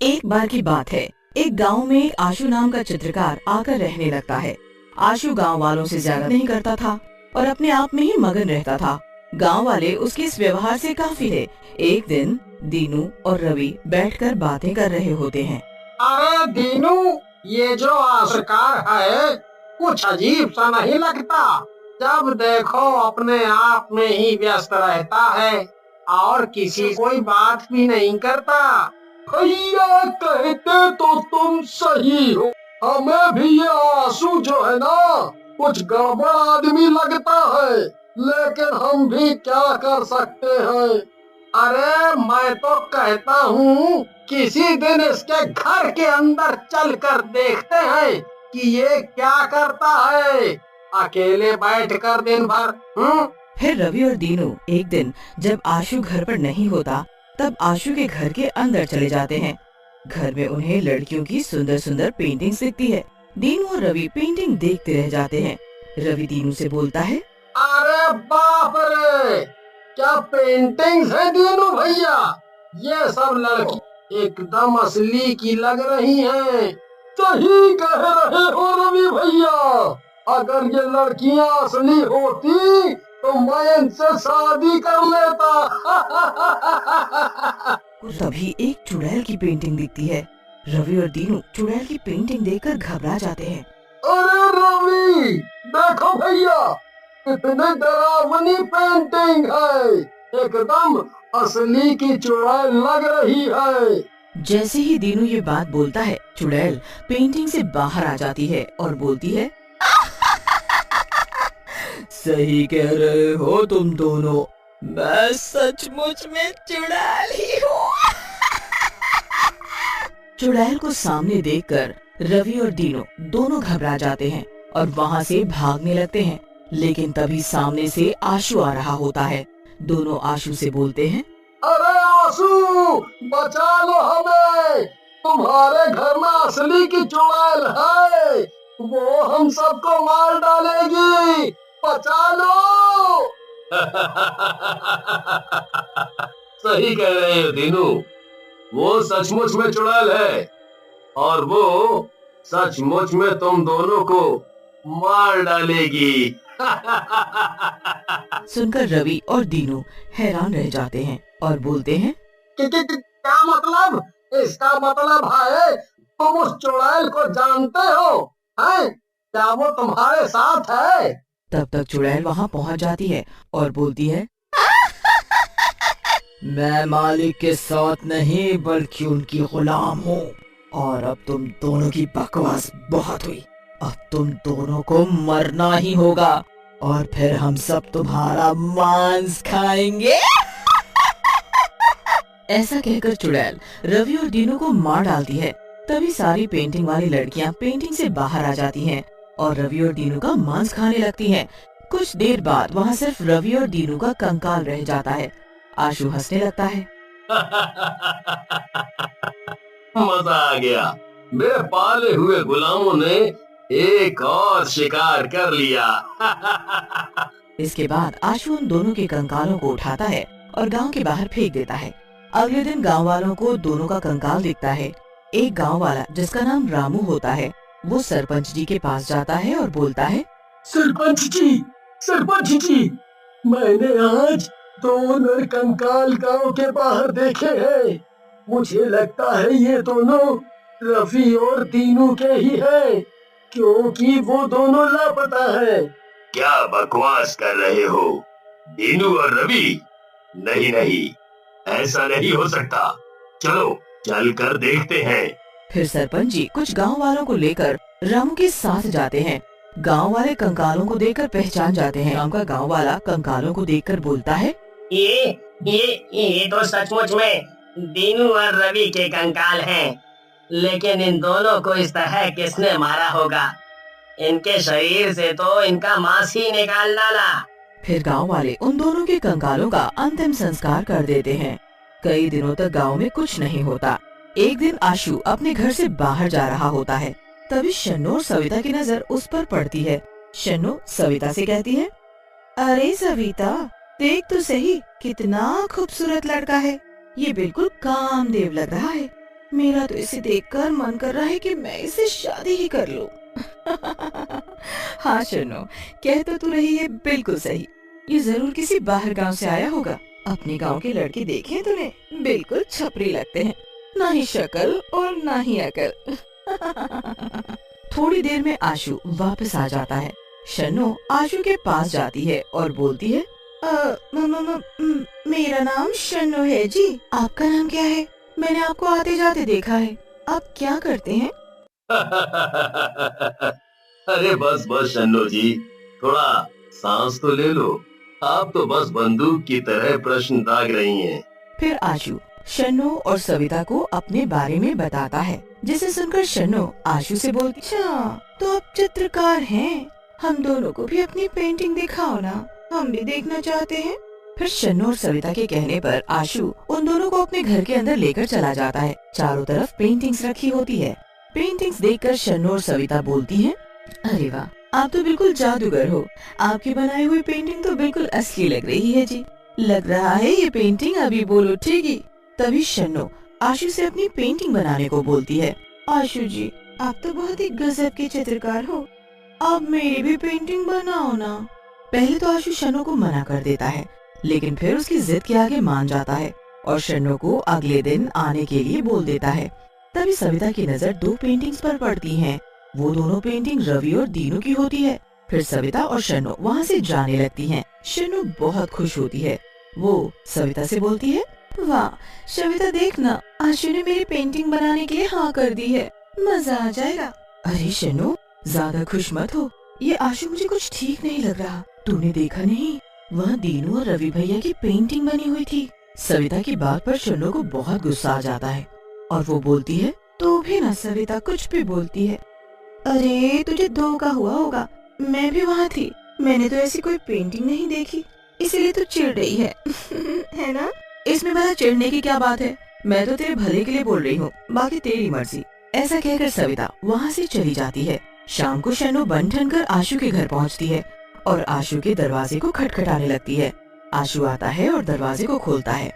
एक बार की बात है, एक गांव में एक आशु नाम का चित्रकार आकर रहने लगता है। आशु गांव वालों से ज्यादा नहीं करता था और अपने आप में ही मगन रहता था। गांव वाले उसके इस व्यवहार से काफी थे। एक दिन दीनू और रवि बैठकर बातें कर रहे होते हैं। अरे दीनू, ये जो आशिकार है कुछ अजीब सा नहीं लगता? जब देखो अपने आप में ही व्यस्त रहता है और किसी कोई बात भी नहीं करता। भैया कहते तो तुम सही हो, हमें भी ये आंसू जो है ना कुछ गड़बड़ आदमी लगता है, लेकिन हम भी क्या कर सकते हैं। अरे मैं तो कहता हूँ किसी दिन इसके घर के अंदर चल कर देखते हैं कि ये क्या करता है, अकेले बैठकर दिन भर। फिर रवि और दीनू एक दिन जब आशु घर पर नहीं होता तब आशु के घर के अंदर चले जाते हैं। घर में उन्हें लड़कियों की सुंदर सुंदर पेंटिंग्स दिखती है। दीनू और रवि पेंटिंग देखते रह जाते हैं। रवि दीनू से बोलता है, अरे बाप रे, क्या पेंटिंग्स है दीनू भैया! ये सब लड़की एकदम असली की लग रही हैं। सही कह रहे हो रवि भैया, अगर ये लड़कियां असली होती तो मैं इनसे शादी कर लेता। तभी एक चुड़ैल की पेंटिंग दिखती है। रवि और दीनू चुड़ैल की पेंटिंग देखकर घबरा जाते हैं। अरे रवि, देखो भैया, इतनी डरावनी पेंटिंग है, एकदम असली की चुड़ैल लग रही है। जैसे ही दीनू ये बात बोलता है, चुड़ैल पेंटिंग से बाहर आ जाती है और बोलती है, सही कह रहे हो तुम दोनों, मैं सचमुच में चुड़ैल ही हूँ। चुड़ैल को सामने देखकर रवि और दीनू दोनों घबरा जाते हैं और वहाँ से भागने लगते हैं। लेकिन तभी सामने से आशु आ रहा होता है। दोनों आशु से बोलते हैं, अरे आशु, बचा लो हमें, तुम्हारे घर में असली की चुड़ैल है, वो हम सबको मार डालेगी, बचा लो। सही कह रहे हो दीनू, वो सचमुच में चुड़ैल है और वो सचमुच में तुम दोनों को मार डालेगी। सुनकर रवि और दीनू हैरान रह जाते हैं और बोलते हैं, क्या मतलब? इसका मतलब है तुम उस चुड़ैल को जानते हो, हैं? क्या वो तुम्हारे साथ है? तब तक चुड़ैल वहाँ पहुँच जाती है और बोलती है, मैं मालिक के साथ नहीं बल्कि उनकी गुलाम हूँ और अब तुम दोनों की बकवास बहुत हुई। अब तुम दोनों को मरना ही होगा और फिर हम सब तुम्हारा मांस खाएंगे। ऐसा कहकर चुड़ैल रवि और दीनू को मार डालती है। तभी सारी पेंटिंग वाली लड़कियां पेंटिंग से बाहर आ जाती हैं और रवि और दीनू का मांस खाने लगती हैं। कुछ देर बाद वहाँ सिर्फ रवि और दीनू का कंकाल रह जाता है। आशु हंसने लगता है। मजा आ गया, मेरे पाले हुए गुलामों ने एक और शिकार कर लिया। इसके बाद आशु उन दोनों के कंकालों को उठाता है और गांव के बाहर फेंक देता है। अगले दिन गांव वालों को दोनों का कंकाल दिखता है। एक गांव वाला जिसका नाम रामू होता है, वो सरपंच जी के पास जाता है और बोलता है, सरपंच जी, मैंने आज दो नरकंकाल गांव के बाहर देखे हैं। मुझे लगता है ये दोनों रवि और दीनू के ही हैं, क्योंकि वो दोनों लापता हैं। क्या बकवास कर रहे हो दीनू और रवि? नहीं नहीं, ऐसा नहीं हो सकता, चलो चल कर देखते हैं। फिर सरपंच जी कुछ गांव वालों को लेकर रामू के साथ जाते हैं। गांव वाले कंकालों को देखकर पहचान जाते हैं। गांव का गांव वाला कंकालों को देखकर बोलता है, ये तो सचमुच में दीनू और रवि के कंकाल हैं, लेकिन इन दोनों को इस तरह किसने मारा होगा? इनके शरीर से तो इनका मांस ही निकाल डाला। फिर गांव वाले उन दोनों के कंकालों का अंतिम संस्कार कर देते हैं। कई दिनों तक गांव में कुछ नहीं होता। एक दिन आशु अपने घर से बाहर जा रहा होता है। तभी शन्नू और सविता की नजर उस पर पड़ती है। शन्नू सविता से कहती है, अरे सविता, देख तो सही, कितना खूबसूरत लड़का है। ये बिल्कुल कामदेव लग रहा है। मेरा तो इसे देखकर मन कर रहा है कि मैं इसे शादी ही कर लूं। हाँ शन्नो, कह तो तू रही है बिल्कुल सही। ये जरूर किसी बाहर गांव से आया होगा। अपने गांव के लड़के देखे तूने, बिल्कुल छपरी लगते हैं, ना ही शक्ल और ना ही अकल। थोड़ी देर में आशु वापस आ जाता है। शन्नो आशु के पास जाती है और बोलती है, मेरा नाम शन्नो है जी, आपका नाम क्या है? मैंने आपको आते जाते देखा है, आप क्या करते हैं? अरे बस बस शन्नो जी, थोड़ा सांस तो ले लो। आप तो बस बंदूक की तरह प्रश्न दाग रही हैं। फिर आशु शन्नो और सविता को अपने बारे में बताता है, जिसे सुनकर शन्नो आशु से बोलती, अच्छा तो आप चित्रकार हैं, हम दोनों को भी अपनी पेंटिंग दिखाओ ना, हम भी देखना चाहते हैं। फिर शन्नो और सविता के कहने पर आशु उन दोनों को अपने घर के अंदर लेकर चला जाता है। चारों तरफ पेंटिंग्स रखी होती है। पेंटिंग्स देखकर शन्नो और सविता बोलती हैं, अरे वाह, आप तो बिल्कुल जादूगर हो, आपकी बनाई हुई पेंटिंग तो बिल्कुल असली लग रही है जी। लग रहा है ये पेंटिंग अभी बोल उठेगी। तभी शन्नो आशु से अपनी पेंटिंग बनाने को बोलती है। आशु जी, आप तो बहुत ही गजब के चित्रकार हो, आप मेरी भी पेंटिंग बनाओ ना। पहले तो आशु शन्नो को मना कर देता है, लेकिन फिर उसकी जिद के आगे मान जाता है और शन्नो को अगले दिन आने के लिए बोल देता है। तभी सविता की नजर दो पेंटिंग्स पर पड़ती है। वो दोनों पेंटिंग रवि और दीनू की होती है। फिर सविता और शन्नो वहाँ से जाने लगती हैं। शन्नो बहुत खुश होती है। वो सविता से बोलती है, वाह सविता, देखना आशु ने मेरी पेंटिंग बनाने के लिए हाँ कर दी है, मजा आ जाएगा। अरे शन्नो, ज्यादा खुश मत हो, ये आशु मुझे कुछ ठीक नहीं लग रहा। तूने देखा नहीं, वह दीनू और रवि भैया की पेंटिंग बनी हुई थी। सविता की बात पर शन्नो को बहुत गुस्सा आ जाता है और वो बोलती है, तो भी ना सविता कुछ भी बोलती है। अरे तुझे धोखा हुआ होगा, मैं भी वहाँ थी, मैंने तो ऐसी कोई पेंटिंग नहीं देखी, इसीलिए तो चिढ़ रही है। है ना? इसमें भला चिढ़ने की क्या बात है, मैं तो तेरे भले के लिए बोल रही हूँ, बाकी तेरी मर्जी। ऐसा कहकर सविता वहाँ से चली जाती है। शाम को शन्नो बन ठन कर आशु के घर पहुँचती है और आशु के दरवाजे को खटखटाने लगती है। आशु आता है और दरवाजे को खोलता है।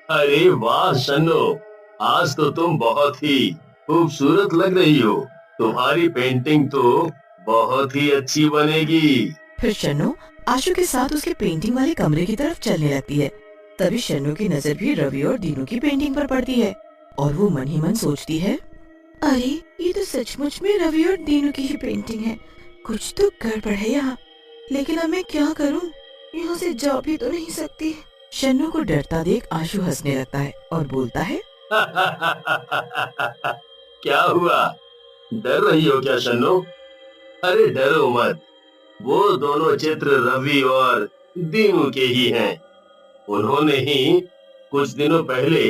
अरे वाह शन्नो, आज तो तुम बहुत ही खूबसूरत लग रही हो, तुम्हारी पेंटिंग तो बहुत ही अच्छी बनेगी। फिर शन्नो आशु के साथ उसके पेंटिंग वाले कमरे की तरफ चलने लगती है। तभी शन्नो की नजर भी रवि और दीनू की पेंटिंग पर पड़ती है और वो मन ही मन सोचती है, अरे ये तो सचमुच में रवि और दीनू की ही पेंटिंग है, कुछ तो गड़बड़ है यहाँ, लेकिन अब मैं क्या करूँ, यहाँ से जा भी तो नहीं सकती। शन्नो को डरता देख आशु हंसने लगता है और बोलता है, क्या हुआ, डर रही हो क्या शन्नो? अरे डरो मत, वो दोनों चित्र रवि और दीनू के ही हैं। उन्होंने ही कुछ दिनों पहले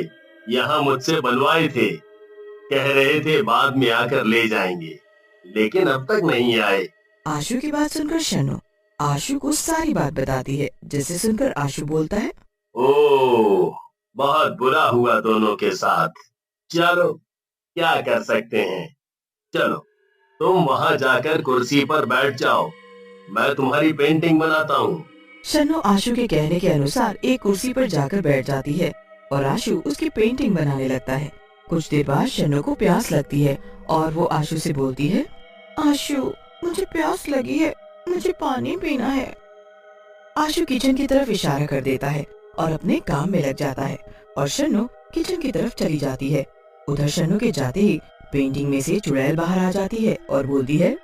यहाँ मुझसे बनवाए थे, कह रहे थे बाद में आकर ले जाएंगे, लेकिन अब तक नहीं आए। आशु की बात सुनकर शन्नो आशु को सारी बात बताती है, जिसे सुनकर आशु बोलता है, ओह, बहुत बुरा हुआ दोनों के साथ। चलो क्या कर सकते हैं, चलो तुम वहाँ जाकर कुर्सी पर बैठ जाओ, मैं तुम्हारी पेंटिंग बनाता हूँ। शन्नो आशु के कहने के अनुसार एक कुर्सी पर जाकर बैठ जाती है और आशु उसकी पेंटिंग बनाने लगता है। कुछ देर बाद शन्नो को प्यास लगती है और वो आशु से बोलती है, आशु मुझे प्यास लगी है, मुझे पानी पीना है। आशु किचन की तरफ इशारा कर देता है और अपने काम में लग जाता है और शन्नो किचन की तरफ चली जाती है। उधर शन्नो के जाते ही पेंटिंग में से चुड़ैल बाहर आ जाती है और बोलती है,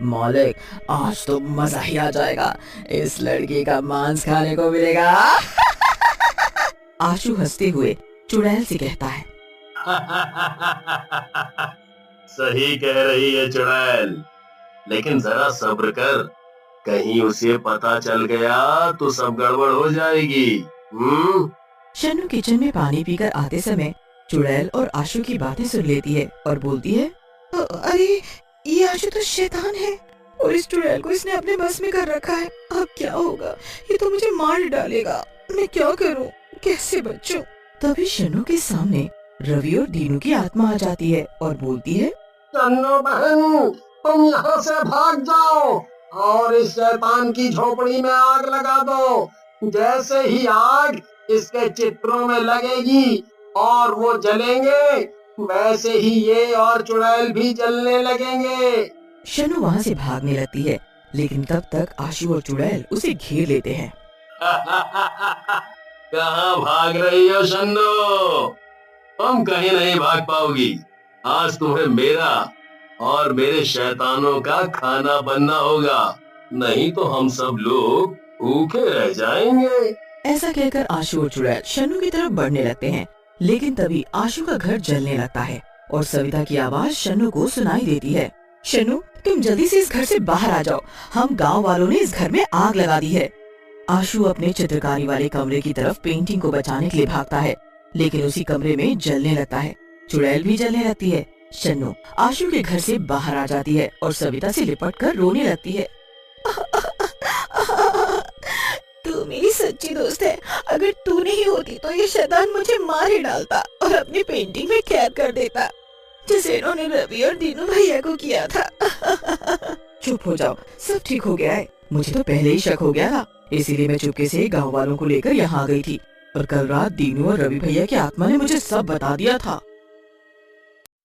मालिक आज तो मजा ही आ जाएगा, इस लड़की का मांस खाने को मिलेगा। आशु हंसते हुए चुड़ैल से कहता है, सही कह रही है चुड़ैल, लेकिन जरा सब्र कर, कहीं उसे पता चल गया तो सब गड़बड़ हो जाएगी। शन्नु किचन में पानी पीकर आते समय चुड़ैल और आशु की बातें सुन लेती है और बोलती है, अरे ये आशु तो शैतान है और इस चुड़ैल को इसने अपने बस में कर रखा है, अब क्या होगा, ये तो मुझे मार डालेगा, मैं क्या करूं, कैसे बचूं? तभी शन्नु के सामने रवि और दीनू की आत्मा आ जाती है और बोलती है, शन्नु बहन तुम यहाँ से भाग जाओ और इस शैतान की झोपड़ी में आग लगा दो। जैसे ही आग इसके चित्रों में लगेगी और वो जलेंगे, वैसे ही ये और चुड़ैल भी जलने लगेंगे। शन्नू वहाँ से भागने लगती है, लेकिन तब तक आशु और चुड़ैल उसे घेर लेते हैं। कहाँ भाग रही हो शन्नो? तुम कहीं नहीं भाग पाओगी। आज तुम्हें मेरा और मेरे शैतानों का खाना बनना होगा, नहीं तो हम सब लोग भूखे रह जाएंगे। ऐसा कहकर आशु और चुड़ैल शन्नू की तरफ बढ़ने लगते हैं, लेकिन तभी आशु का घर जलने लगता है और सविता की आवाज शन्नू को सुनाई देती है। शन्नू, तुम जल्दी से इस घर से बाहर आ जाओ, हम गांव वालों ने इस घर में आग लगा दी है। आशु अपने चित्रकारी वाले कमरे की तरफ पेंटिंग को बचाने के लिए भागता है, लेकिन उसी कमरे में जलने लगता है। चुड़ैल भी जलने लगती है। शन्नू आशु के घर से बाहर आ जाती है और सविता से लिपट कर रोने लगती है। तू मेरी सच्ची दोस्त है, अगर तू नहीं होती तो ये शैतान मुझे मार ही डालता और अपनी पेंटिंग में कैद कर देता, जैसे इन्होंने रवि और दीनू भैया को किया था। चुप हो जाओ, सब ठीक हो गया है। मुझे तो पहले ही शक हो गया था, इसीलिए मैं चुपके से गांव वालों को लेकर यहाँ आ गई थी, और कल रात दीनू और रवि भैया की आत्मा ने मुझे सब बता दिया था।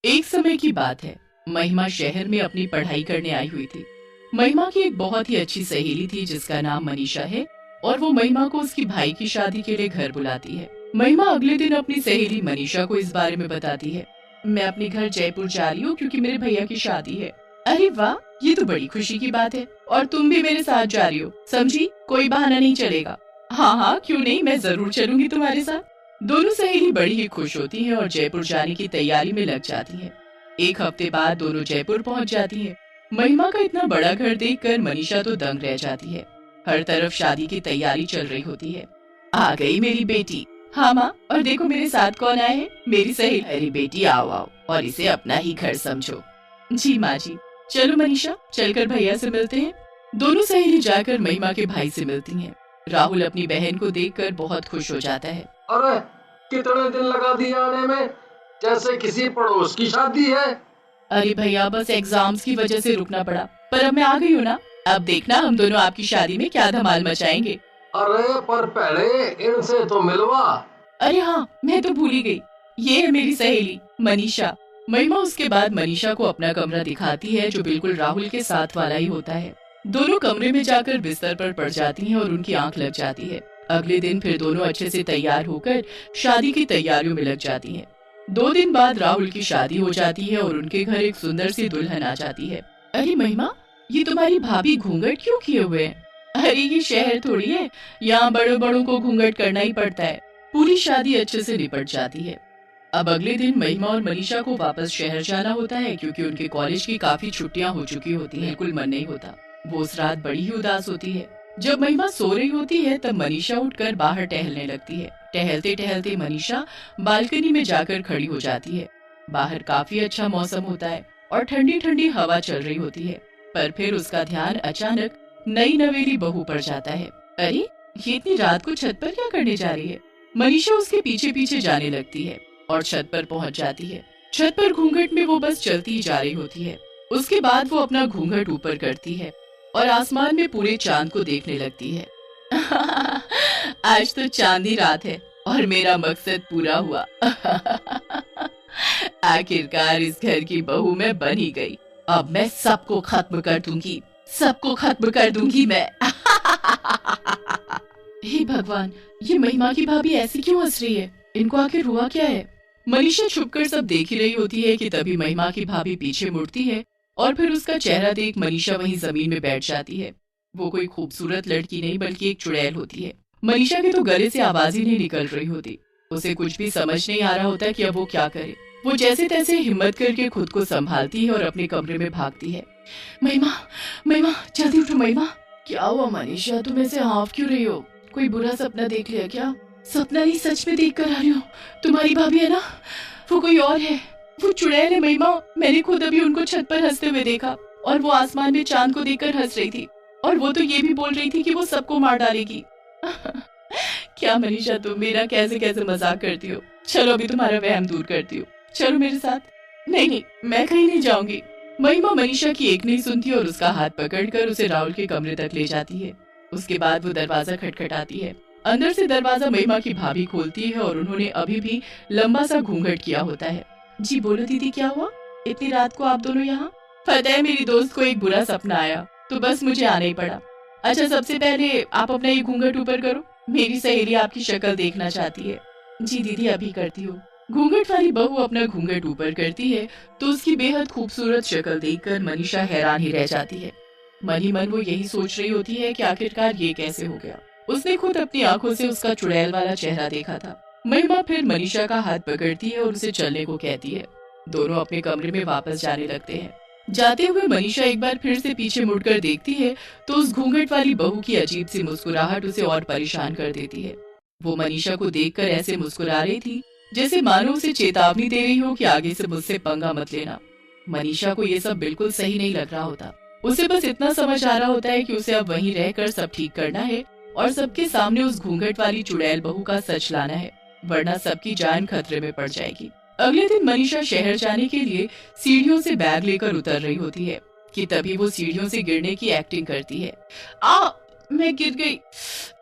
एक समय की बात है, महिमा शहर में अपनी पढ़ाई करने आई हुई थी। महिमा की एक बहुत ही अच्छी सहेली थी जिसका नाम मनीषा है, और वो महिमा को उसकी भाई की शादी के लिए घर बुलाती है। महिमा अगले दिन अपनी सहेली मनीषा को इस बारे में बताती है, मैं अपने घर जयपुर जा रही हूँ क्योंकि मेरे भैया की शादी है। अरे वाह, ये तो बड़ी खुशी की बात है, और तुम भी मेरे साथ जा रही हो, समझी? कोई बहाना नहीं चलेगा। हाँ हाँ, क्यों नहीं, मैं जरूर चलूंगी तुम्हारे साथ। दोनों सहेली बड़ी ही खुश होती हैं और जयपुर जाने की तैयारी में लग जाती हैं। एक हफ्ते बाद दोनों जयपुर पहुंच जाती हैं। महिमा का इतना बड़ा घर देखकर मनीषा तो दंग रह जाती है। हर तरफ शादी की तैयारी चल रही होती है। आ गई मेरी बेटी। हाँ माँ, और देखो मेरे साथ कौन आए हैं, मेरी सहेली। अरे बेटी आओ आओ, और इसे अपना ही घर समझो। जी माँ जी। चलो मनीषा, चलकर भैया से मिलते हैं। दोनों सहेली जाकर महिमा के भाई से मिलती हैं। राहुल अपनी बहन को देखकर बहुत खुश हो जाता है। अरे कितने दिन लगा दिए आने में, जैसे किसी पड़ोस की शादी है। अरे भैया, बस एग्जाम्स की वजह से रुकना पड़ा, पर अब मैं आ गई हूँ ना। अब देखना हम दोनों आपकी शादी में क्या धमाल मचाएंगे। अरे पर पहले इनसे तो मिलवा। अरे हाँ, मैं तो भूल ही गई, ये है मेरी सहेली मनीषा। महिमा उसके बाद मनीषा को अपना कमरा दिखाती है जो बिल्कुल राहुल के साथ वाला ही होता है। दोनों कमरे में जाकर बिस्तर पर पड़ जाती हैं और उनकी आंख लग जाती है। अगले दिन फिर दोनों अच्छे से तैयार होकर शादी की तैयारियों में लग जाती हैं। 2 दिन बाद राहुल की शादी हो जाती है और उनके घर एक सुंदर सी दुल्हन आ जाती है। अरे महिमा, ये तुम्हारी भाभी घूंघट क्यों किए हुए हैं? अरे ये शहर थोड़ी है, यहाँ बड़ों बड़ों को घूंघट करना ही पड़ता है। पूरी शादी अच्छे से निपट जाती है। अब अगले दिन महिमा और मनीषा को वापस शहर जाना होता है क्योंकि उनके कॉलेज की काफी छुट्टियां हो चुकी होती हैं। बिल्कुल मन नहीं होता। वो उस रात बड़ी ही उदास होती है। जब महिमा सो रही होती है तब मनीषा उठकर बाहर टहलने लगती है। टहलते टहलते मनीषा बालकनी में जाकर खड़ी हो जाती है। बाहर काफी अच्छा मौसम होता है और ठंडी ठंडी हवा चल रही होती है, पर फिर उसका ध्यान अचानक नई नवेली बहू पर जाता है। अरे ये इतनी रात को छत पर क्या करने जा रही है? मनीषा उसके पीछे पीछे जाने लगती है और छत पर पहुंच जाती है। छत पर घूंघट में वो बस चलती ही जा रही होती है। उसके बाद वो अपना घूंघट ऊपर करती है और आसमान में पूरे चांद को देखने लगती है। आज तो चांदी रात है और मेरा मकसद पूरा हुआ। आखिरकार इस घर की बहू मैं बन ही गई। अब मैं सबको खत्म कर दूंगी, सबको खत्म कर दूंगी मैं। हे भगवान, ये महिमा की भाभी ऐसी क्यों हंस रही है? इनको आखिर हुआ क्या है? मनीषा छुपकर सब देख ही रही होती है कि तभी महिमा की भाभी पीछे मुड़ती है और फिर उसका चेहरा देख मनीषा वहीं जमीन में बैठ जाती है। वो कोई खूबसूरत लड़की नहीं बल्कि एक चुड़ैल होती है। मनीषा के तो गले से आवाज ही नहीं निकल रही होती। उसे कुछ भी समझ नहीं आ रहा होता कि अब वो क्या करे। वो जैसे तैसे हिम्मत करके खुद को संभालती है और अपने कमरे में भागती है। महिमा, महिमा जल्दी उठो महिमा। क्या हुआ मनीषा, तुम ऐसे हाँफ क्यों रही हो? कोई बुरा सपना देख लिया क्या? सपना नहीं, सच में देख कर आ रही हूँ। तुम्हारी भाभी है ना, वो कोई और है, वो चुड़ैल है महिमा। मैंने खुद अभी उनको छत पर हंसते हुए देखा और वो आसमान में चांद को देखकर हंस रही थी और वो तो ये भी बोल रही थी कि वो सबको मार डालेगी। क्या मनीषा, तुम मेरा कैसे कैसे मजाक करती हो। चलो अभी तुम्हारा वहम दूर करती हूँ, चलो मेरे साथ। नहीं नहीं, मैं कहीं नहीं जाऊंगी। महिमा मनीषा की एक नहीं सुनती और उसका हाथ पकड़कर उसे राहुल के कमरे तक ले जाती है। उसके बाद वो दरवाजा खटखटाती है। अंदर से दरवाजा महिमा की भाभी खोलती है और उन्होंने अभी भी लंबा सा घूंघट किया होता है। जी बोलो दीदी, क्या हुआ? इतनी रात को आप दोनों यहाँ? पता है मेरी दोस्त को एक बुरा सपना आया तो बस मुझे आना ही पड़ा। अच्छा सबसे पहले आप अपना ये घूंघट ऊपर करो, मेरी सहेली आपकी शक्ल देखना चाहती है। जी दीदी अभी करती हूँ। घूंघट वाली बहू अपना घूंघट ऊपर करती है तो उसकी बेहद खूबसूरत शक्ल देखकर मनीषा हैरान ही रह जाती है। मन ही मन वो यही सोच रही होती है कि आखिरकार ये कैसे हो गया। उसने खुद अपनी आंखों से उसका चुड़ैल वाला चेहरा देखा था। महिमा फिर मनीषा का हाथ पकड़ती है और उसे चलने को कहती है। दोनों अपने कमरे में वापस जाने लगते हैं। जाते हुए मनीषा एक बार फिर से पीछे मुड़कर देखती है तो उस घूंघट वाली बहू की अजीब सी मुस्कुराहट उसे और परेशान कर देती है। वो मनीषा को देखकर ऐसे मुस्कुरा रही थी जैसे मानो उसे चेतावनी दे रही हो कि आगे से मुझसे पंगा मत लेना। मनीषा को ये सब बिल्कुल सही नहीं लग रहा होता। उसे बस इतना समझ आ रहा होता है कि उसे अब वहीं रहकर सब ठीक करना है और सबके सामने उस घूंघट वाली चुड़ैल बहू का सच लाना है, वरना सबकी जान खतरे में पड़ जाएगी। अगले दिन मनीषा शहर जाने के लिए सीढ़ियों से बैग लेकर उतर रही होती है कि तभी वो सीढ़ियों से गिरने की एक्टिंग करती है। मैं गिर गई।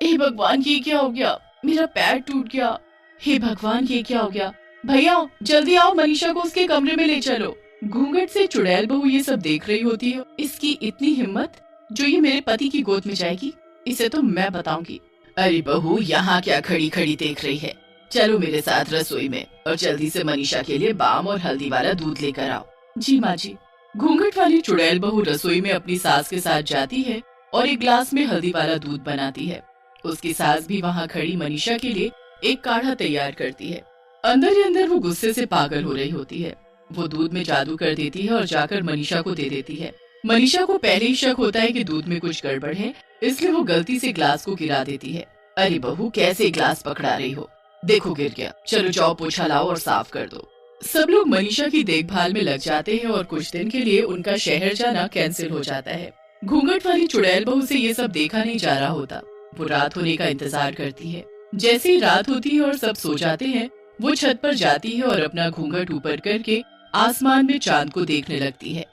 हे भगवान ये क्या हो गया? मेरा पैर टूट गया। हे भगवान ये क्या हो गया? भैया जल्दी आओ, मनीषा को उसके कमरे में ले चलो। घूंघट से चुड़ैल बहू ये सब देख रही होती है। इसकी इतनी हिम्मत जो ये मेरे पति की गोद में जाएगी, इसे तो मैं बताऊंगी। अरे बहू यहाँ क्या खड़ी खड़ी देख रही है? चलो मेरे साथ रसोई में और जल्दी से मनीषा के लिए बाम और हल्दी वाला दूध लेकर आओ। जी माँ जी। घूंघट वाली चुड़ैल बहू रसोई में अपनी सास के साथ जाती है और एक ग्लास में हल्दी वाला दूध बनाती है। उसकी सास भी वहाँ खड़ी मनीषा के लिए एक काढ़ा तैयार करती है। अंदर ही अंदर वो गुस्से से पागल हो रही होती है। वो दूध में जादू कर देती है और जाकर मनीषा को दे देती है। मनीषा को पहले ही शक होता है कि दूध में कुछ गड़बड़ है, इसलिए वो गलती से ग्लास को गिरा देती है। अरे बहू कैसे ग्लास पकड़ा रही हो? देखो गिर गया। चलो जाओ पोछा लाओ और साफ कर दो। सब लोग मनीषा की देखभाल में लग जाते हैं और कुछ दिन के लिए उनका शहर जाना कैंसिल हो जाता है। घूंघट वाली चुड़ैल बहू से ये सब देखा नहीं जा रहा होता। वो रात होने का इंतजार करती है। जैसे ही रात होती है और सब सो जाते हैं, वो छत पर जाती है और अपना घूंघट ऊपर करके आसमान में चांद को देखने लगती है।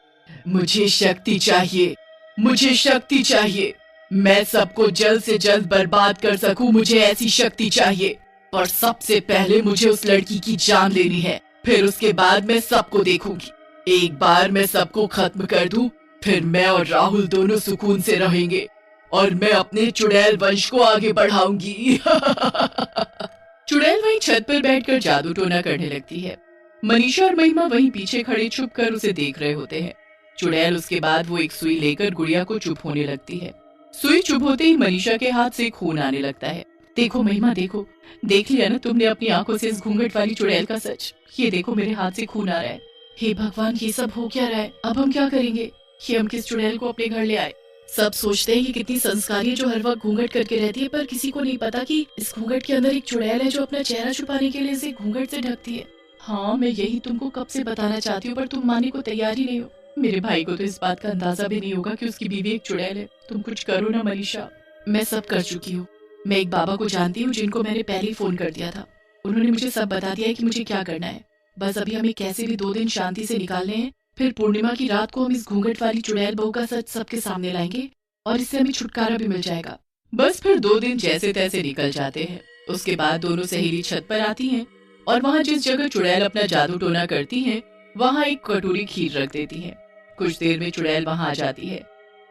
मुझे शक्ति चाहिए, मुझे शक्ति चाहिए। मैं सबको जल्द से जल्द बर्बाद कर सकूं, मुझे ऐसी शक्ति चाहिए। पर सबसे पहले मुझे उस लड़की की जान लेनी है, फिर उसके बाद मैं सबको देखूंगी। एक बार मैं सबको खत्म कर दूं, फिर मैं और राहुल दोनों सुकून से रहेंगे और मैं अपने चुड़ैल वंश को आगे बढ़ाऊंगी। चुड़ैल वहीं छत पर बैठकर जादू टोना करने लगती है। मनीषा और महिमा वहीं पीछे खड़े छुप कर उसे देख रहे होते हैं। चुड़ैल उसके बाद वो एक सुई लेकर गुड़िया को चुप होने लगती है। सुई चुप होते ही मनीषा के हाथ से खून आने लगता है। देखो महिमा देखो, देख लिया ना तुमने अपनी आंखों से इस घूंघट वाली चुड़ैल का सच? ये देखो मेरे हाथ से खून आ रहा है। हे भगवान ये सब हो क्या रहा है? अब हम क्या करेंगे? कि हम किस चुड़ैल को अपने घर ले आए? सब सोचते हैं कि कितनी संस्कारी है जो हर वक्त घूंघट करके रहती है, पर किसी को नहीं पता कि इस घूंघट के अंदर एक चुड़ैल है जो अपना चेहरा छुपाने के लिए इसे घूंघट से ढकती है। हाँ मैं यही तुमको कब से बताना चाहती हूँ, पर तुम मानने को तैयार ही नहीं हो। मेरे भाई को तो इस बात का अंदाजा भी नहीं होगा कि उसकी बीवी एक चुड़ैल है। तुम कुछ करो ना मनीषा। मैं सब कर चुकी हूँ। मैं एक बाबा को जानती हूँ जिनको मैंने पहले ही फोन कर दिया था। उन्होंने मुझे सब बता दिया है कि मुझे क्या करना है। बस अभी हमें कैसे भी 2 दिन शांति से निकालने हैं, फिर पूर्णिमा की रात को हम इस घूंघट वाली चुड़ैल बहू का सच सबके सामने लाएंगे और इससे हमें छुटकारा भी मिल जाएगा। बस फिर 2 दिन जैसे तैसे निकल जाते हैं। उसके बाद दोनों सहेली छत पर आती हैं और वहाँ जिस जगह चुड़ैल अपना जादू टोना करती है वहाँ एक कटोरी खीर रख देती है। कुछ देर में चुड़ैल वहाँ आ जाती है।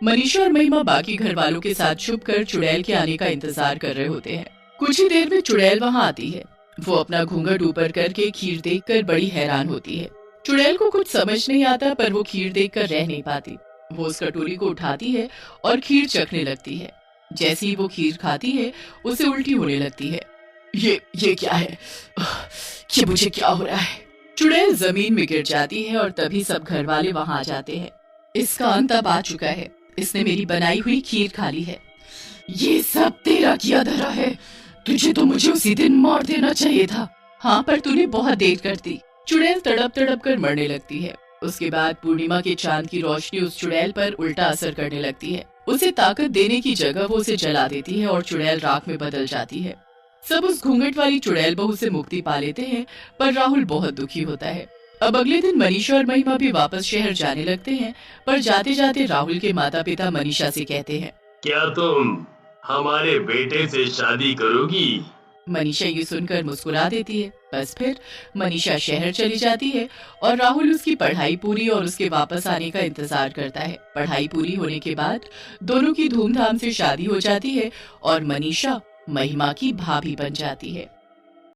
मनीषा और महिमा बाकी घर वालों के साथ छुप कर चुड़ैल के आने का इंतजार कर रहे होते हैं। कुछ ही देर में चुड़ैल वहाँ आती है। वो अपना घूंघट ऊपर करके खीर देखकर बड़ी हैरान होती है। चुड़ैल को कुछ समझ नहीं आता, पर वो खीर देखकर रह नहीं पाती। वो उस कटोरी को उठाती है और खीर चखने लगती है। जैसे ही वो खीर खाती है उसे उल्टी होने लगती है। ये क्या है? ये मुझे क्या हो रहा है? चुड़ैल जमीन में गिर जाती है और तभी सब घर वाले वहाँ आ जाते हैं। इसका अंत अब आ चुका है। इसने मेरी बनाई हुई खीर खा ली है। ये सब तेरा किया धरा है। तुझे तो मुझे उसी दिन मार देना चाहिए था। हाँ पर तूने बहुत देर कर दी। चुड़ैल तड़प तड़प कर मरने लगती है। उसके बाद पूर्णिमा के चांद की रोशनी उस चुड़ैल पर उल्टा असर करने लगती है। उसे ताकत देने की जगह वो उसे जला देती है और चुड़ैल राख में बदल जाती है। सब उस घूंघट वाली चुड़ैल बहू से मुक्ति पा लेते हैं, पर राहुल बहुत दुखी होता है। अब अगले दिन मनीषा और महिमा भी वापस शहर जाने लगते हैं, पर जाते जाते राहुल के माता पिता मनीषा से कहते हैं, क्या तुम हमारे बेटे से शादी करोगी? मनीषा ये सुनकर मुस्कुरा देती है। बस फिर मनीषा शहर चली जाती है और राहुल उसकी पढ़ाई पूरी और उसके वापस आने का इंतजार करता है। पढ़ाई पूरी होने के बाद दोनों की धूमधाम से शादी हो जाती है और मनीषा महिमा की भाभी बन जाती है।